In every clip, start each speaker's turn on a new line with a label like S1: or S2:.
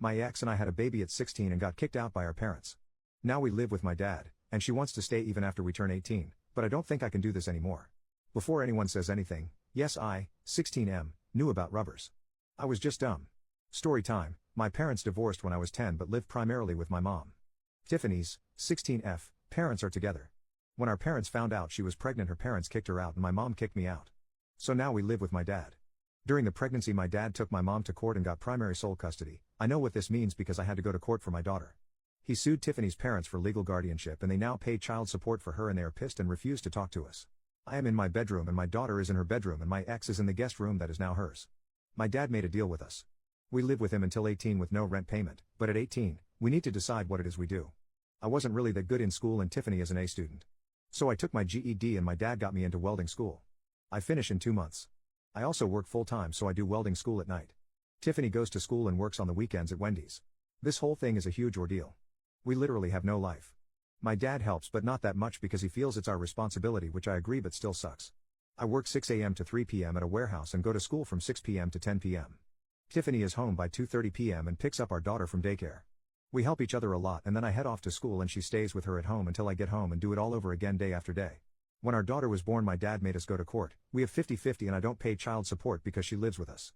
S1: My ex and I had a baby at 16 and got kicked out by our parents. Now we live with my dad, and she wants to stay even after we turn 18, but I don't think I can do this anymore. Before anyone says anything, yes, I, 16M, knew about rubbers. I was just dumb. Story time: my parents divorced when I was 10 but lived primarily with my mom. Tiffany's, 16F, parents are together. When our parents found out she was pregnant, her parents kicked her out and my mom kicked me out. So now we live with my dad. During the pregnancy, my dad took my mom to court and got primary sole custody. I know what this means because I had to go to court for my daughter. He sued Tiffany's parents for legal guardianship and they now pay child support for her, and they are pissed and refuse to talk to us. I am in my bedroom and my daughter is in her bedroom and my ex is in the guest room that is now hers. My dad made a deal with us. We live with him until 18 with no rent payment, but at 18, we need to decide what it is we do. I wasn't really that good in school and Tiffany is an A student. So I took my GED and my dad got me into welding school. I finish in 2 months. I also work full-time, so I do welding school at night. Tiffany goes to school and works on the weekends at Wendy's. This whole thing is a huge ordeal. We literally have no life. My dad helps but not that much because he feels it's our responsibility, which I agree but still sucks. I work 6 a.m. to 3 p.m. at a warehouse and go to school from 6 p.m. to 10 p.m. Tiffany is home by 2:30 p.m. and picks up our daughter from daycare. We help each other a lot and then I head off to school and she stays with her at home until I get home and do it all over again day after day. When our daughter was born, my dad made us go to court. We have 50-50 and I don't pay child support because she lives with us.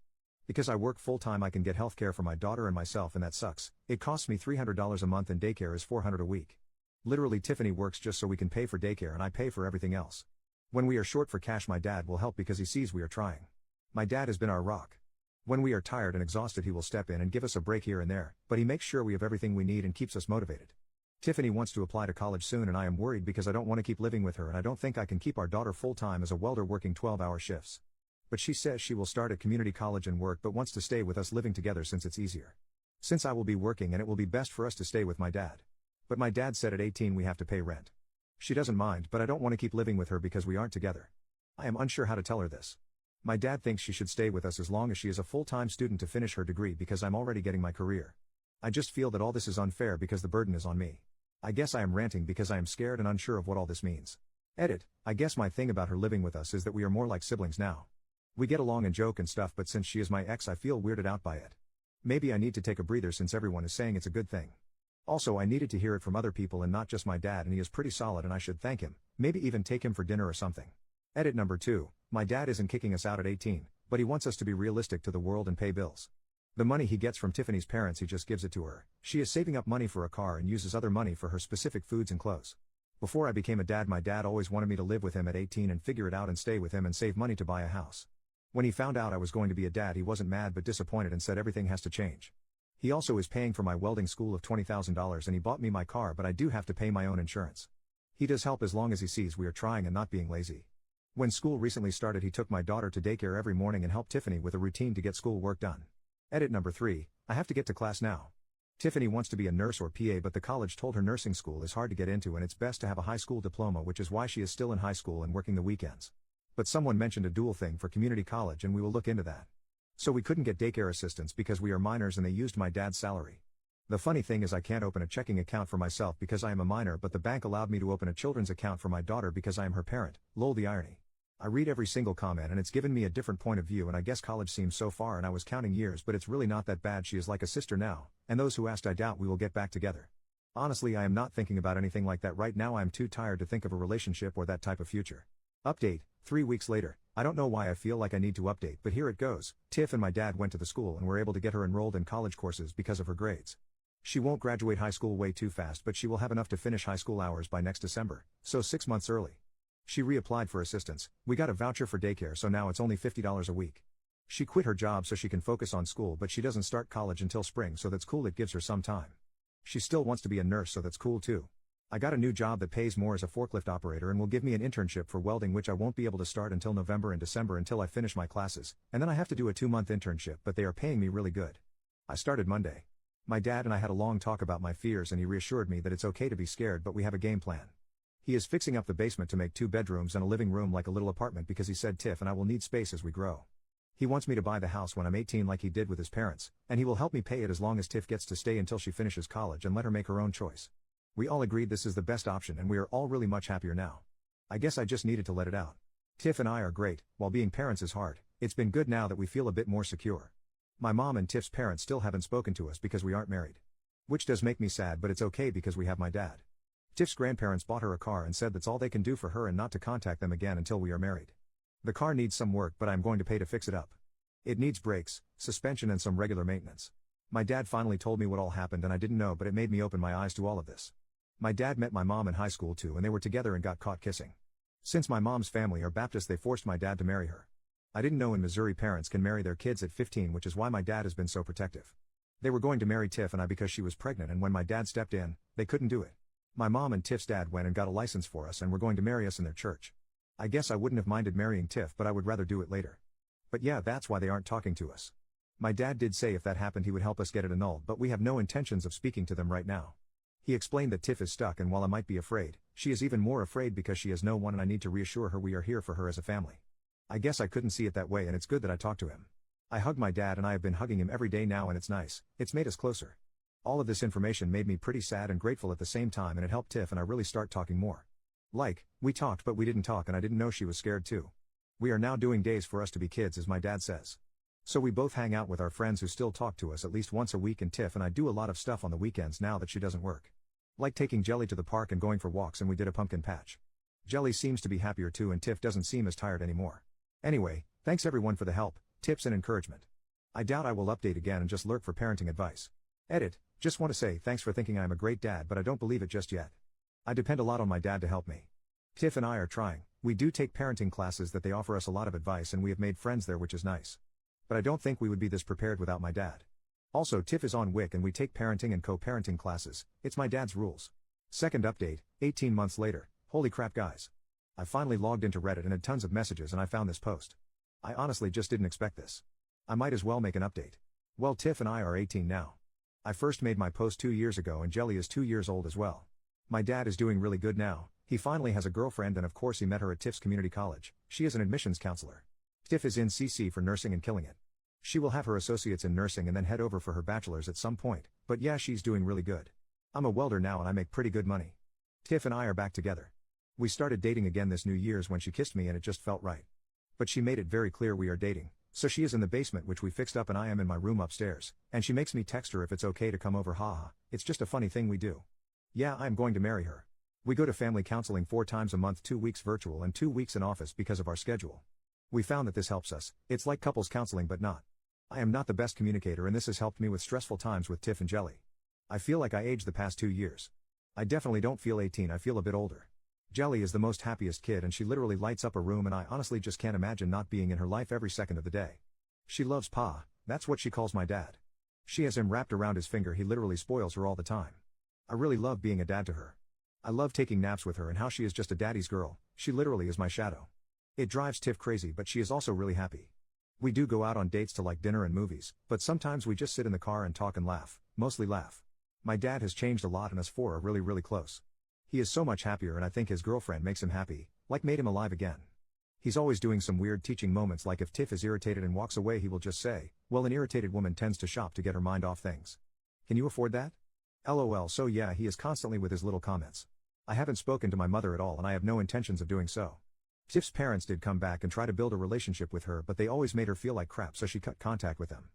S1: Because I work full-time, I can get health care for my daughter and myself, and that sucks. It costs me $300 a month and daycare is $400 a week. Literally, Tiffany works just so we can pay for daycare and I pay for everything else. When we are short for cash, my dad will help because he sees we are trying. My dad has been our rock. When we are tired and exhausted, he will step in and give us a break here and there, but he makes sure we have everything we need and keeps us motivated. Tiffany wants to apply to college soon and I am worried because I don't want to keep living with her and I don't think I can keep our daughter full-time as a welder working 12-hour shifts. But she says she will start at community college and work but wants to stay with us living together since it's easier. Since I will be working and it will be best for us to stay with my dad. But my dad said at 18 we have to pay rent. She doesn't mind, but I don't want to keep living with her because we aren't together. I am unsure how to tell her this. My dad thinks she should stay with us as long as she is a full-time student to finish her degree because I'm already getting my career. I just feel that all this is unfair because the burden is on me. I guess I am ranting because I am scared and unsure of what all this means. Edit: I guess my thing about her living with us is that we are more like siblings now. We get along and joke and stuff, but since she is my ex I feel weirded out by it. Maybe I need to take a breather since everyone is saying it's a good thing. Also, I needed to hear it from other people and not just my dad, and he is pretty solid and I should thank him, maybe even take him for dinner or something. Edit number 2, my dad isn't kicking us out at 18, but he wants us to be realistic to the world and pay bills. The money he gets from Tiffany's parents, he just gives it to her. She is saving up money for a car and uses other money for her specific foods and clothes. Before I became a dad, my dad always wanted me to live with him at 18 and figure it out and stay with him and save money to buy a house. When he found out I was going to be a dad, he wasn't mad but disappointed and said everything has to change. He also is paying for my welding school of $20,000 and he bought me my car, but I do have to pay my own insurance. He does help as long as he sees we are trying and not being lazy. When school recently started, he took my daughter to daycare every morning and helped Tiffany with a routine to get school work done. Edit number 3, I have to get to class now. Tiffany wants to be a nurse or PA, but the college told her nursing school is hard to get into and it's best to have a high school diploma, which is why she is still in high school and working the weekends. But someone mentioned a dual thing for community college and we will look into that. So we couldn't get daycare assistance because we are minors and they used my dad's salary. The funny thing is I can't open a checking account for myself because I am a minor, but the bank allowed me to open a children's account for my daughter because I am her parent. Lol, the irony. I read every single comment and it's given me a different point of view, and I guess college seems so far and I was counting years, but it's really not that bad. She is like a sister now, and those who asked, I doubt we will get back together. Honestly, I am not thinking about anything like that right now. I am too tired to think of a relationship or that type of future. Update, 3 weeks later. I don't know why I feel like I need to update, but here it goes. Tiff and my dad went to the school and were able to get her enrolled in college courses because of her grades. She won't graduate high school way too fast, but she will have enough to finish high school hours by next December, so 6 months early. She reapplied for assistance. We got a voucher for daycare, so now it's only $50 a week. She quit her job so she can focus on school, but she doesn't start college until spring, so that's cool. It gives her some time. She still wants to be a nurse, so that's cool too. I got a new job that pays more as a forklift operator and will give me an internship for welding, which I won't be able to start until November and December until I finish my classes, and then I have to do a 2-month internship, but they are paying me really good. I started Monday. My dad and I had a long talk about my fears and he reassured me that it's okay to be scared, but we have a game plan. He is fixing up the basement to make 2 bedrooms and a living room like a little apartment because he said Tiff and I will need space as we grow. He wants me to buy the house when I'm 18 like he did with his parents, and he will help me pay it as long as Tiff gets to stay until she finishes college and let her make her own choice. We all agreed this is the best option and we are all really much happier now. I guess I just needed to let it out. Tiff and I are great, while being parents is hard. It's been good now that we feel a bit more secure. My mom and Tiff's parents still haven't spoken to us because we aren't married. Which does make me sad, but it's okay because we have my dad. Tiff's grandparents bought her a car and said that's all they can do for her and not to contact them again until we are married. The car needs some work, but I'm going to pay to fix it up. It needs brakes, suspension and some regular maintenance. My dad finally told me what all happened and I didn't know, but it made me open my eyes to all of this. My dad met my mom in high school too and they were together and got caught kissing. Since my mom's family are Baptist, they forced my dad to marry her. I didn't know in Missouri parents can marry their kids at 15, which is why my dad has been so protective. They were going to marry Tiff and I because she was pregnant, and when my dad stepped in, they couldn't do it. My mom and Tiff's dad went and got a license for us and were going to marry us in their church. I guess I wouldn't have minded marrying Tiff, but I would rather do it later. But yeah, that's why they aren't talking to us. My dad did say if that happened he would help us get it annulled, but we have no intentions of speaking to them right now. He explained that Tiff is stuck, and while I might be afraid, she is even more afraid because she has no one and I need to reassure her we are here for her as a family. I guess I couldn't see it that way, and it's good that I talked to him. I hug my dad and I have been hugging him every day now and it's nice, it's made us closer. All of this information made me pretty sad and grateful at the same time, and it helped Tiff and I really start talking more. We talked but we didn't talk and I didn't know she was scared too. We are now doing days for us to be kids as my dad says. So we both hang out with our friends who still talk to us at least once a week, and Tiff and I do a lot of stuff on the weekends now that she doesn't work. Like taking Jelly to the park and going for walks, and we did a pumpkin patch. Jelly seems to be happier too and Tiff doesn't seem as tired anymore. Anyway, thanks everyone for the help, tips and encouragement. I doubt I will update again and just lurk for parenting advice. Edit, just want to say thanks for thinking I am a great dad, but I don't believe it just yet. I depend a lot on my dad to help me. Tiff and I are trying. We do take parenting classes that they offer us a lot of advice and we have made friends there, which is nice. But I don't think we would be this prepared without my dad. Also, Tiff is on WIC and we take parenting and co-parenting classes. It's my dad's rules. Second update, 18 months later. Holy crap guys. I finally logged into Reddit and had tons of messages and I found this post. I honestly just didn't expect this. I might as well make an update. Well, Tiff and I are 18 now. I first made my post 2 years ago and Jelly is 2 years old as well. My dad is doing really good now. He finally has a girlfriend and of course he met her at Tiff's community college. She is an admissions counselor. Tiff is in CC for nursing and killing it. She will have her associates in nursing and then head over for her bachelor's at some point, but yeah, she's doing really good. I'm a welder now and I make pretty good money. Tiff and I are back together. We started dating again this New Year's when she kissed me and it just felt right. But she made it very clear we are dating, so she is in the basement which we fixed up and I am in my room upstairs, and she makes me text her if it's okay to come over, haha, it's just a funny thing we do. Yeah, I'm going to marry her. We go to family counseling 4 times a month, 2 weeks virtual and 2 weeks in office because of our schedule. We found that this helps us. It's like couples counseling but not. I am not the best communicator and this has helped me with stressful times with Tiff and Jelly. I feel like I aged the past 2 years. I definitely don't feel 18, I feel a bit older. Jelly is the most happiest kid and she literally lights up a room and I honestly just can't imagine not being in her life every second of the day. She loves Pa, that's what she calls my dad. She has him wrapped around his finger, he literally spoils her all the time. I really love being a dad to her. I love taking naps with her and how she is just a daddy's girl, she literally is my shadow. It drives Tiff crazy but she is also really happy. We do go out on dates to like dinner and movies, but sometimes we just sit in the car and talk and laugh, mostly laugh. My dad has changed a lot and us 4 are really close. He is so much happier and I think his girlfriend makes him happy, like made him alive again. He's always doing some weird teaching moments, like if Tiff is irritated and walks away he will just say, well, an irritated woman tends to shop to get her mind off things. Can you afford that? LOL. So yeah, he is constantly with his little comments. I haven't spoken to my mother at all and I have no intentions of doing so. Tiff's parents did come back and try to build a relationship with her, but they always made her feel like crap, so she cut contact with them.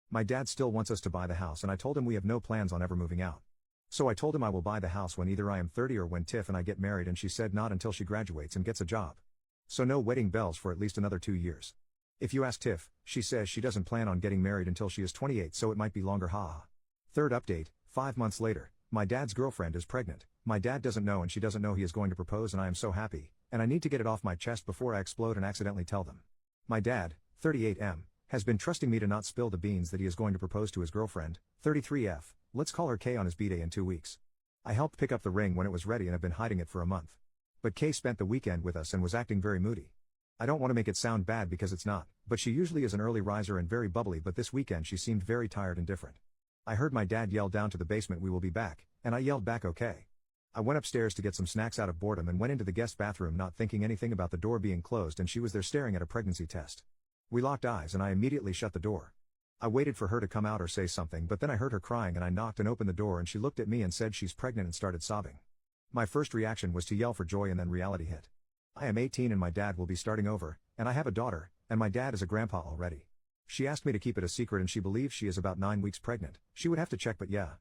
S1: My dad still wants us to buy the house and I told him we have no plans on ever moving out. So I told him I will buy the house when either I am 30 or when Tiff and I get married, and she said not until she graduates and gets a job. So no wedding bells for at least another 2 years. If you ask Tiff, she says she doesn't plan on getting married until she is 28, so it might be longer, haha. Third update, 5 months later, my dad's girlfriend is pregnant. My dad doesn't know and she doesn't know he is going to propose and I am so happy, and I need to get it off my chest before I explode and accidentally tell them. My dad, 38M, has been trusting me to not spill the beans that he is going to propose to his girlfriend, 33F, let's call her K, on his b-day in 2 weeks. I helped pick up the ring when it was ready and have been hiding it for a month. But K spent the weekend with us and was acting very moody. I don't want to make it sound bad because it's not, but she usually is an early riser and very bubbly, but this weekend she seemed very tired and different. I heard my dad yell down to the basement, we will be back, and I yelled back okay. I went upstairs to get some snacks out of boredom and went into the guest bathroom not thinking anything about the door being closed, and she was there staring at a pregnancy test. We locked eyes and I immediately shut the door. I waited for her to come out or say something, but then I heard her crying and I knocked and opened the door and she looked at me and said she's pregnant and started sobbing. My first reaction was to yell for joy and then reality hit. I am 18 and my dad will be starting over, and I have a daughter, and my dad is a grandpa already. She asked me to keep it a secret and she believes she is about 9 weeks pregnant. She would have to check, but yeah.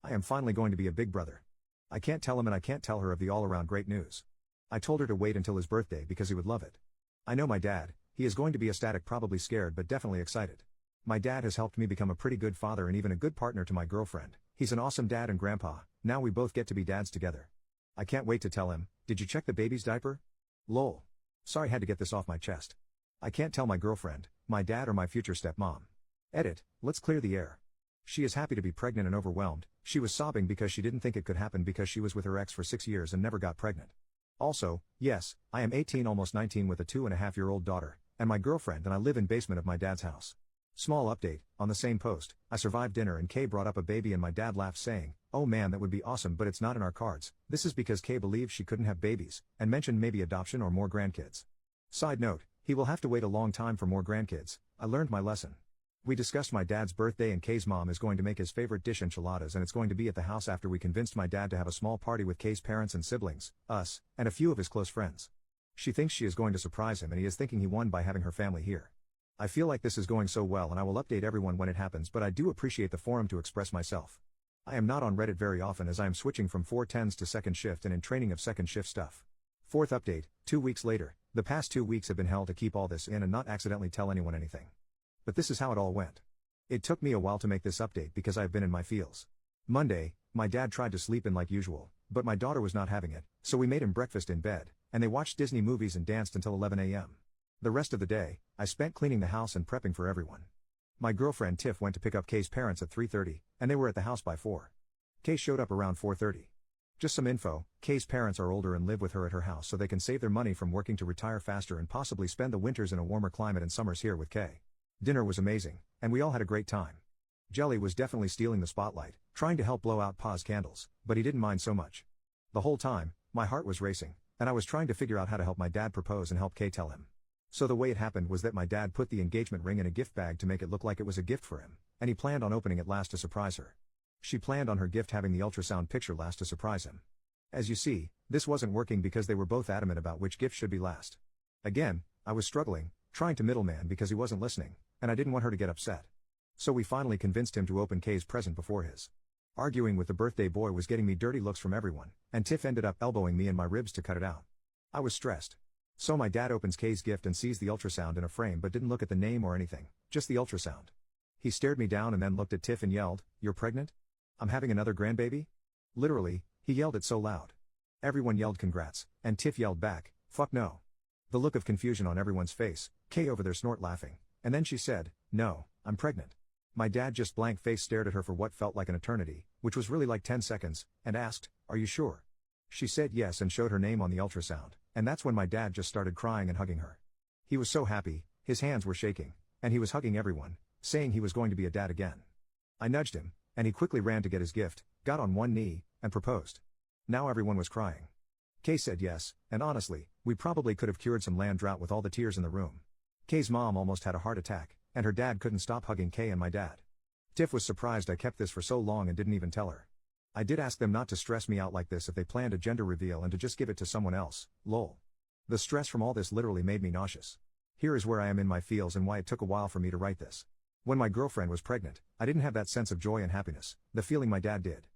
S1: I am finally going to be a big brother. I can't tell him and I can't tell her of the all-around great news. I told her to wait until his birthday because he would love it. I know my dad, he is going to be ecstatic, probably scared but definitely excited. My dad has helped me become a pretty good father and even a good partner to my girlfriend. He's an awesome dad and grandpa, now we both get to be dads together. I can't wait to tell him. Did you check the baby's diaper? Lol. Sorry, had to get this off my chest. I can't tell my girlfriend, my dad or my future stepmom. Edit, let's clear the air. She is happy to be pregnant and overwhelmed. She was sobbing because she didn't think it could happen because she was with her ex for 6 years and never got pregnant. Also, yes, I am 18, almost 19 with a 2.5-year-old daughter, and my girlfriend and I live in basement of my dad's house. Small update, on the same post, I survived dinner and Kay brought up a baby and my dad laughed saying, "Oh man, that would be awesome, but it's not in our cards." This is because Kay believes she couldn't have babies, and mentioned maybe adoption or more grandkids. Side note, he will have to wait a long time for more grandkids. I learned my lesson. We discussed my dad's birthday and Kay's mom is going to make his favorite dish, enchiladas, and it's going to be at the house after we convinced my dad to have a small party with Kay's parents and siblings, us, and a few of his close friends. She thinks she is going to surprise him and he is thinking he won by having her family here. I feel like this is going so well and I will update everyone when it happens, but I do appreciate the forum to express myself. I am not on Reddit very often as I am switching from 410s to second shift and in training of second shift stuff. Fourth update, 2 weeks later. The past 2 weeks have been hell to keep all this in and not accidentally tell anyone anything. But this is how it all went. It took me a while to make this update because I have been in my feels. Monday, my dad tried to sleep in like usual, but my daughter was not having it, so we made him breakfast in bed, and they watched Disney movies and danced until 11 a.m. The rest of the day, I spent cleaning the house and prepping for everyone. My girlfriend Tiff went to pick up Kay's parents at 3:30, and they were at the house by 4. Kay showed up around 4:30. Just some info, Kay's parents are older and live with her at her house so they can save their money from working to retire faster and possibly spend the winters in a warmer climate and summers here with Kay. Dinner was amazing, and we all had a great time. Jelly was definitely stealing the spotlight, trying to help blow out Pa's candles, but he didn't mind so much. The whole time, my heart was racing, and I was trying to figure out how to help my dad propose and help Kay tell him. So the way it happened was that my dad put the engagement ring in a gift bag to make it look like it was a gift for him, and he planned on opening it last to surprise her. She planned on her gift having the ultrasound picture last to surprise him. As you see, this wasn't working because they were both adamant about which gift should be last. Again, I was struggling, trying to middleman because he wasn't listening, and I didn't want her to get upset. So we finally convinced him to open Kay's present before his. Arguing with the birthday boy was getting me dirty looks from everyone, and Tiff ended up elbowing me in my ribs to cut it out. I was stressed. So my dad opens Kay's gift and sees the ultrasound in a frame but didn't look at the name or anything, just the ultrasound. He stared me down and then looked at Tiff and yelled, "You're pregnant? I'm having another grandbaby?" Literally, he yelled it so loud. Everyone yelled congrats, and Tiff yelled back, "Fuck no." The look of confusion on everyone's face, Kay over there snort laughing, and then she said, "No, I'm pregnant." My dad just blank face stared at her for what felt like an eternity, which was really like 10 seconds, and asked, "Are you sure?" She said yes and showed her name on the ultrasound, and that's when my dad just started crying and hugging her. He was so happy, his hands were shaking, and he was hugging everyone, saying he was going to be a dad again. I nudged him, and he quickly ran to get his gift, got on one knee, and proposed. Now everyone was crying. Kay said yes, and honestly, we probably could have cured some land drought with all the tears in the room. Kay's mom almost had a heart attack, and her dad couldn't stop hugging Kay and my dad. Tiff was surprised I kept this for so long and didn't even tell her. I did ask them not to stress me out like this if they planned a gender reveal and to just give it to someone else, lol. The stress from all this literally made me nauseous. Here is where I am in my feels and why it took a while for me to write this. When my girlfriend was pregnant, I didn't have that sense of joy and happiness, the feeling my dad did.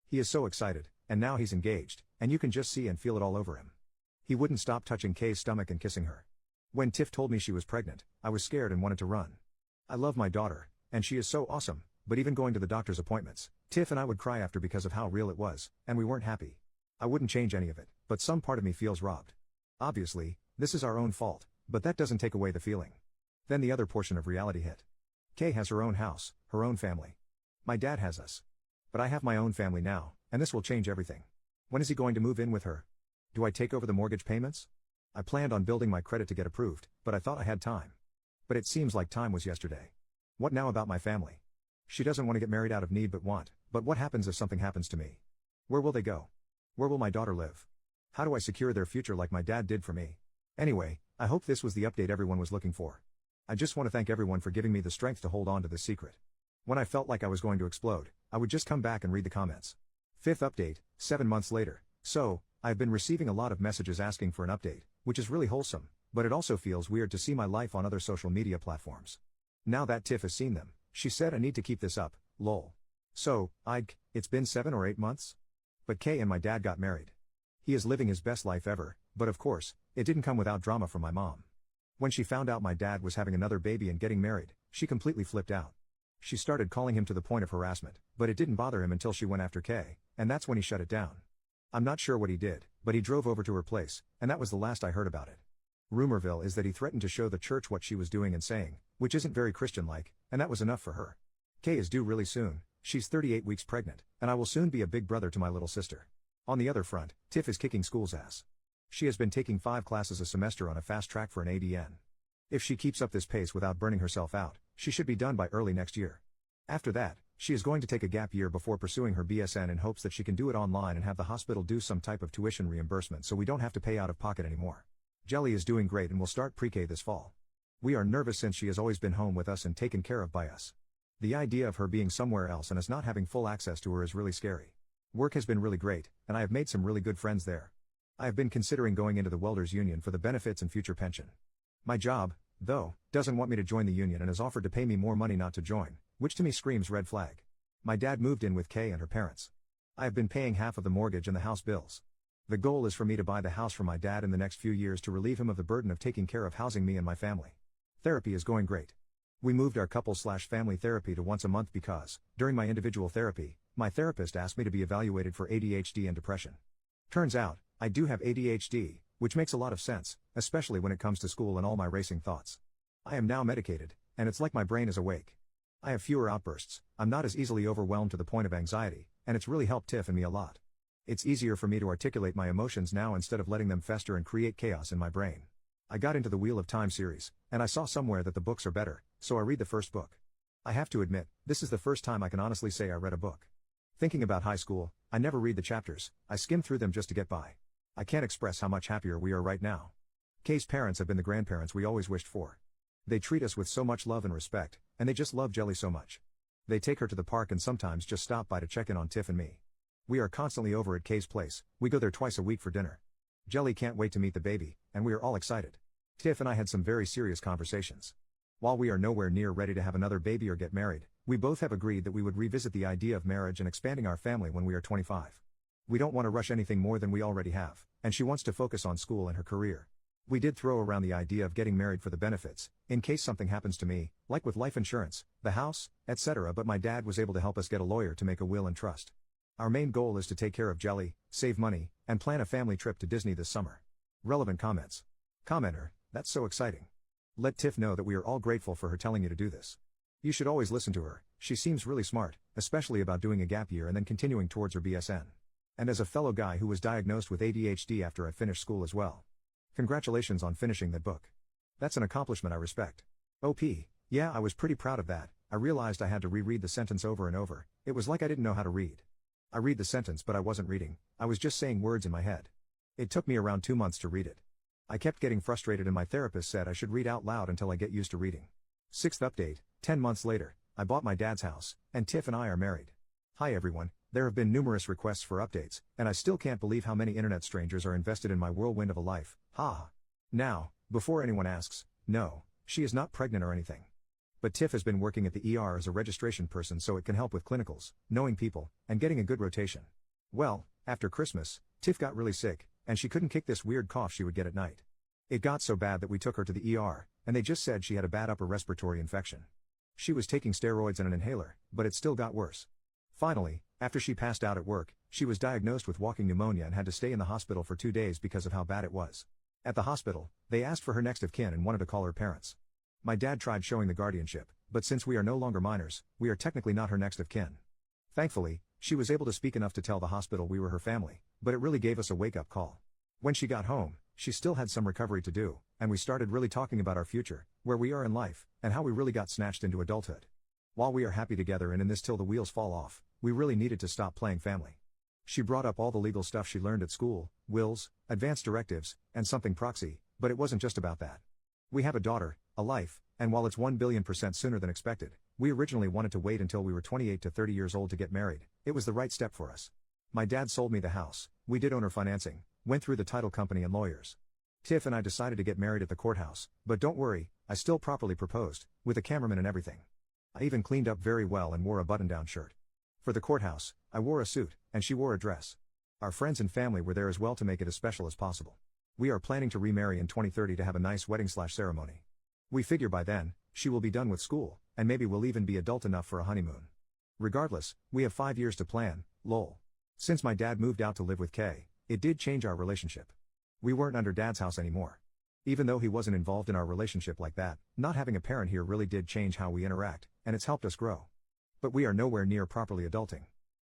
S1: He is so excited, and now he's engaged, and you can just see and feel it all over him. He wouldn't stop touching Kay's stomach and kissing her. When Tiff told me she was pregnant, I was scared and wanted to run. I love my daughter, and she is so awesome, but even going to the doctor's appointments, Tiff and I would cry after because of how real it was, and we weren't happy. I wouldn't change any of it, but some part of me feels robbed. Obviously, this is our own fault, but that doesn't take away the feeling. Then the other portion of reality hit. Kay has her own house, her own family. My dad has us. But I have my own family now, and this will change everything. When is he going to move in with her? Do I take over the mortgage payments? I planned on building my credit to get approved, but I thought I had time. But it seems like time was yesterday. What now about my family? She doesn't want to get married out of need but what happens if something happens to me? Where will they go? Where will my daughter live? How do I secure their future like my dad did for me? Anyway, I hope this was the update everyone was looking for. I just want to thank everyone for giving me the strength to hold on to this secret. When I felt like I was going to explode, I would just come back and read the comments. Fifth update, 7 months later. So, I've been receiving a lot of messages asking for an update, which is really wholesome, but it also feels weird to see my life on other social media platforms. Now that Tiff has seen them, she said I need to keep this up, lol. So, it's been 7 or 8 months? But Kay and my dad got married. He is living his best life ever, but of course, it didn't come without drama from my mom. When she found out my dad was having another baby and getting married, she completely flipped out. She started calling him to the point of harassment, but it didn't bother him until she went after Kay, and that's when he shut it down. I'm not sure what he did, but he drove over to her place, and that was the last I heard about it. Rumorville is that he threatened to show the church what she was doing and saying, which isn't very Christian-like, and that was enough for her. Kay is due really soon, she's 38 weeks pregnant, and I will soon be a big brother to my little sister. On the other front, Tiff is kicking school's ass. She has been taking 5 classes a semester on a fast track for an ADN. If she keeps up this pace without burning herself out, she should be done by early next year. After that, she is going to take a gap year before pursuing her BSN in hopes that she can do it online and have the hospital do some type of tuition reimbursement so we don't have to pay out of pocket anymore. Jelly is doing great and will start pre-K this fall. We are nervous since she has always been home with us and taken care of by us. The idea of her being somewhere else and us not having full access to her is really scary. Work has been really great, and I have made some really good friends there. I have been considering going into the Welders Union for the benefits and future pension. My job, though, doesn't want me to join the union and has offered to pay me more money not to join, which to me screams red flag. My dad moved in with Kay and her parents. I have been paying half of the mortgage and the house bills. The goal is for me to buy the house for my dad in the next few years to relieve him of the burden of taking care of housing me and my family. Therapy is going great. We moved our couple/family therapy to once a month because, during my individual therapy, my therapist asked me to be evaluated for ADHD and depression. Turns out, I do have ADHD, which makes a lot of sense, especially when it comes to school and all my racing thoughts. I am now medicated, and it's like my brain is awake. I have fewer outbursts, I'm not as easily overwhelmed to the point of anxiety, and it's really helped Tiff and me a lot. It's easier for me to articulate my emotions now instead of letting them fester and create chaos in my brain. I got into the Wheel of Time series, and I saw somewhere that the books are better, so I read the first book. I have to admit, this is the first time I can honestly say I read a book. Thinking about high school, I never read the chapters, I skim through them just to get by. I can't express how much happier we are right now. Kay's parents have been the grandparents we always wished for. They treat us with so much love and respect, and they just love Jelly so much. They take her to the park and sometimes just stop by to check in on Tiff and me. We are constantly over at Kay's place, we go there twice a week for dinner. Jelly can't wait to meet the baby, and we are all excited. Tiff and I had some very serious conversations. While we are nowhere near ready to have another baby or get married, we both have agreed that we would revisit the idea of marriage and expanding our family when we are 25. We don't want to rush anything more than we already have, and she wants to focus on school and her career. We did throw around the idea of getting married for the benefits, in case something happens to me, like with life insurance, the house, etc., but my dad was able to help us get a lawyer to make a will and trust. Our main goal is to take care of Jelly, save money, and plan a family trip to Disney this summer. Relevant comments. Commenter, that's so exciting. Let Tiff know that we are all grateful for her telling you to do this. You should always listen to her, she seems really smart, especially about doing a gap year and then continuing towards her BSN. And as a fellow guy who was diagnosed with ADHD after I finished school as well. Congratulations on finishing that book. That's an accomplishment I respect. OP, yeah, I was pretty proud of that. I realized I had to reread the sentence over and over, it was like I didn't know how to read. I read the sentence but I wasn't reading, I was just saying words in my head. It took me around 2 months to read it. I kept getting frustrated and my therapist said I should read out loud until I get used to reading. 6th update, 10 months later, I bought my dad's house, and Tiff and I are married. Hi everyone, there have been numerous requests for updates, and I still can't believe how many internet strangers are invested in my whirlwind of a life, ha. Now, before anyone asks, no, she is not pregnant or anything. But Tiff has been working at the ER as a registration person so it can help with clinicals, knowing people, and getting a good rotation. Well, after Christmas, Tiff got really sick, and she couldn't kick this weird cough she would get at night. It got so bad that we took her to the ER, and they just said she had a bad upper respiratory infection. She was taking steroids and an inhaler, but it still got worse. Finally, after she passed out at work, she was diagnosed with walking pneumonia and had to stay in the hospital for 2 days because of how bad it was. At the hospital, they asked for her next of kin and wanted to call her parents. My dad tried showing the guardianship, but since we are no longer minors, we are technically not her next of kin. Thankfully, she was able to speak enough to tell the hospital we were her family, but it really gave us a wake-up call. When she got home, she still had some recovery to do, and we started really talking about our future, where we are in life, and how we really got snatched into adulthood. While we are happy together and in this till the wheels fall off, we really needed to stop playing family. She brought up all the legal stuff she learned at school, wills, advanced directives, and something proxy, but it wasn't just about that. We have a daughter, a life, and while it's 1,000,000,000% sooner than expected, we originally wanted to wait until we were 28 to 30 years old to get married. It was the right step for us. My dad sold me the house, we did owner financing, went through the title company and lawyers. Tiff and I decided to get married at the courthouse, but don't worry, I still properly proposed, with a cameraman and everything. I even cleaned up very well and wore a button-down shirt. For the courthouse, I wore a suit, and she wore a dress. Our friends and family were there as well to make it as special as possible. We are planning to remarry in 2030 to have a nice wedding/ceremony. We figure by then, she will be done with school, and maybe we'll even be adult enough for a honeymoon. Regardless, we have 5 years to plan, lol. Since my dad moved out to live with Kay, it did change our relationship. We weren't under dad's house anymore. Even though he wasn't involved in our relationship like that, not having a parent here really did change how we interact, and it's helped us grow. But we are nowhere near properly adulting.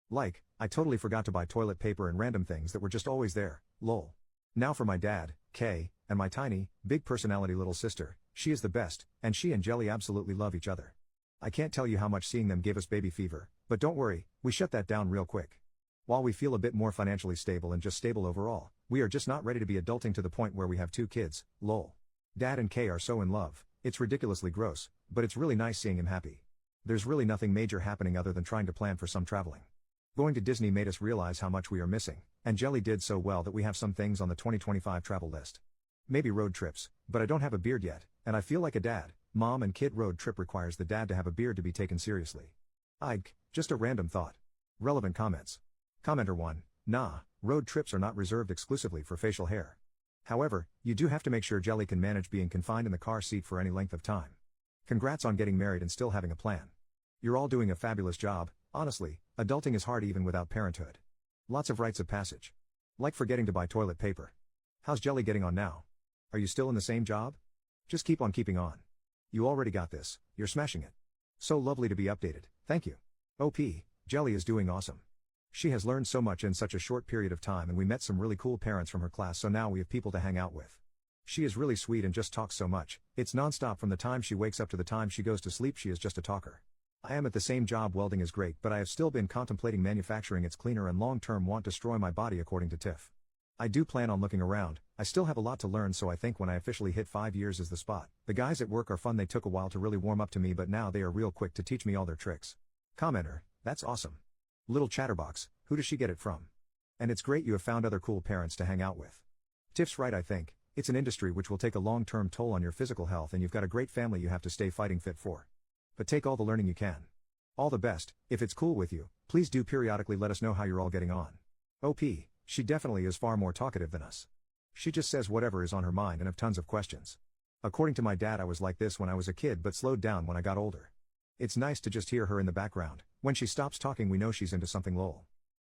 S1: Like, I totally forgot to buy toilet paper and random things that were just always there, lol. Now for my dad, Kay, and my tiny, big personality little sister, she is the best, and she and Jelly absolutely love each other. I can't tell you how much seeing them gave us baby fever, but don't worry, we shut that down real quick. While we feel a bit more financially stable and just stable overall, we are just not ready to be adulting to the point where we have 2 kids, lol. Dad and Kay are so in love, it's ridiculously gross, but it's really nice seeing him happy. There's really nothing major happening other than trying to plan for some traveling. Going to Disney made us realize how much we are missing, and Jelly did so well that we have some things on the 2025 travel list. Maybe road trips, but I don't have a beard yet, and I feel like a dad. Mom and kid road trip requires the dad to have a beard to be taken seriously. Just a random thought. Relevant comments. Commenter 1, nah, road trips are not reserved exclusively for facial hair. However, you do have to make sure Jelly can manage being confined in the car seat for any length of time. Congrats on getting married and still having a plan. You're all doing a fabulous job. Honestly, adulting is hard even without parenthood. Lots of rites of passage. Like forgetting to buy toilet paper. How's Jelly getting on now? Are you still in the same job? Just keep on keeping on. You already got this, you're smashing it. So lovely to be updated, thank you. OP, Jelly is doing awesome. She has learned so much in such a short period of time, and we met some really cool parents from her class, so now we have people to hang out with. She is really sweet and just talks so much. It's non-stop from the time she wakes up to the time she goes to sleep. She is just a talker. I am at the same job. Welding is great, but I have still been contemplating manufacturing. It's cleaner and long-term won't destroy my body, according to Tiff. I do plan on looking around. I still have a lot to learn, so I think when I officially hit 5 years is the spot. The guys at work are fun. They took a while to really warm up to me, but now they are real quick to teach me all their tricks. Commenter, that's awesome. Little chatterbox, who does she get it from? And it's great you have found other cool parents to hang out with. Tiff's right. I think it's an industry which will take a long-term toll on your physical health, and you've got a great family you have to stay fighting fit for. But take all the learning you can. All the best. If it's cool with you, please do periodically let us know how you're all getting on. OP, she definitely is far more talkative than us. She just says whatever is on her mind and have tons of questions. According to my dad, I was like this when I was a kid but slowed down when I got older. It's nice to just hear her in the background. When she stops talking, we know she's into something, lol.